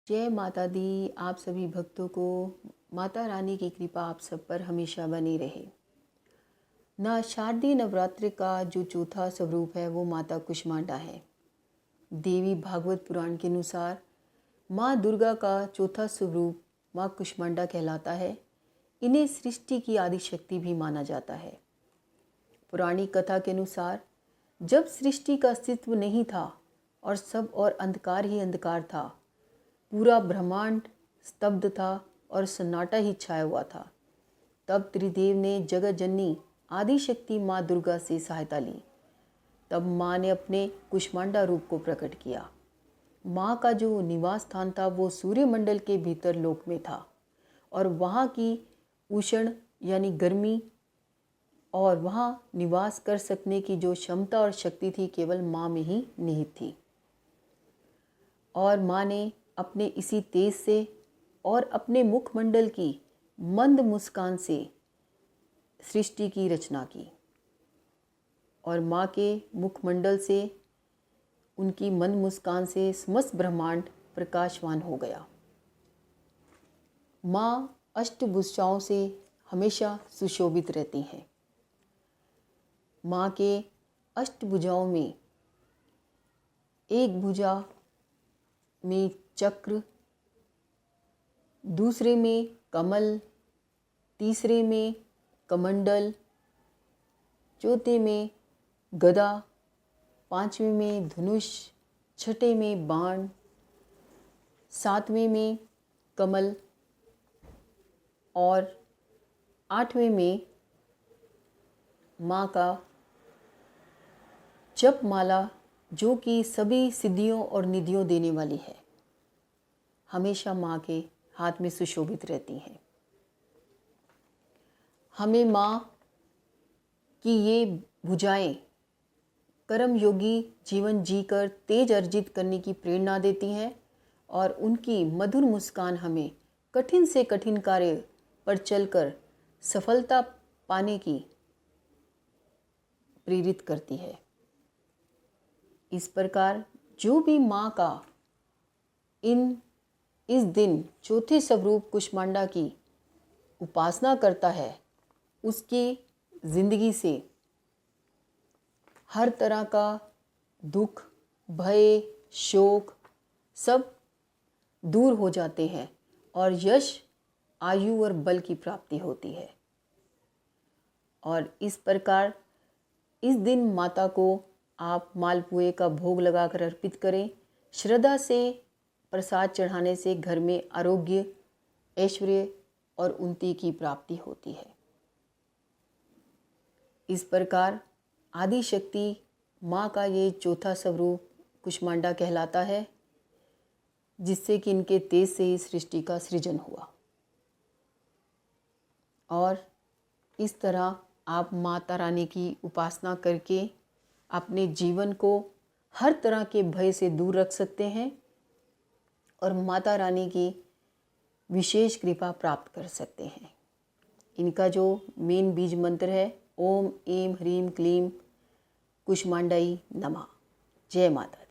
जय माता दी। आप सभी भक्तों को माता रानी की कृपा आप सब पर हमेशा बनी रहे। ना शारदीय नवरात्रि का जो चौथा स्वरूप है वो माता कुष्मांडा है। देवी भागवत पुराण के अनुसार माँ दुर्गा का चौथा स्वरूप माँ कुष्मांडा कहलाता है। इन्हें सृष्टि की आदि शक्ति भी माना जाता है। पौराणिक कथा के अनुसार जब सृष्टि का अस्तित्व नहीं था और सब और अंधकार ही अंधकार था, पूरा ब्रह्मांड स्तब्ध था और सन्नाटा ही छाया हुआ था, तब त्रिदेव ने जगत जननी आदि शक्ति माँ दुर्गा से सहायता ली। तब माँ ने अपने कुष्मांडा रूप को प्रकट किया। माँ का जो निवास स्थान था वो सूर्यमंडल के भीतर लोक में था और वहाँ की उष्ण यानी गर्मी और वहाँ निवास कर सकने की जो क्षमता और शक्ति थी केवल माँ में ही निहित थी। और माँ ने अपने इसी तेज से और अपने मुखमंडल की मंद मुस्कान से सृष्टि की रचना की और माँ के मुखमंडल से, उनकी मंद मुस्कान से समस्त ब्रह्मांड प्रकाशवान हो गया। माँ अष्टभुजाओं से हमेशा सुशोभित रहती हैं। माँ के अष्टभुजाओं में एक भुजा में चक्र, दूसरे में कमल, तीसरे में कमंडल, चौथे में गदा, पांचवें में धनुष, छठे में बाण, सातवें में कमल और आठवें में माँ का जप माला, जो कि सभी सिद्धियों और निधियों देने वाली है, हमेशा माँ के हाथ में सुशोभित रहती हैं। हमें माँ की ये भुजाएं कर्म योगी जीवन जीकर तेज अर्जित करने की प्रेरणा देती हैं और उनकी मधुर मुस्कान हमें कठिन से कठिन कार्य पर चलकर सफलता पाने की प्रेरित करती है। इस प्रकार जो भी माँ का इस दिन चौथे स्वरूप कुष्मांडा की उपासना करता है, उसकी जिंदगी से हर तरह का दुख, भय, शोक सब दूर हो जाते हैं और यश, आयु और बल की प्राप्ति होती है। और इस प्रकार इस दिन माता को आप मालपुए का भोग लगाकर अर्पित करें। श्रद्धा से प्रसाद चढ़ाने से घर में आरोग्य, ऐश्वर्य और उन्नति की प्राप्ति होती है। इस प्रकार आदि शक्ति माँ का ये चौथा स्वरूप कुष्मांडा कहलाता है, जिससे कि इनके तेज से ही सृष्टि का सृजन हुआ। और इस तरह आप माता रानी की उपासना करके अपने जीवन को हर तरह के भय से दूर रख सकते हैं और माता रानी की विशेष कृपा प्राप्त कर सकते हैं। इनका जो मेन बीज मंत्र है, ओम ऐं ह्रीं क्लीं कुष्मांडाई नमः। जय माता।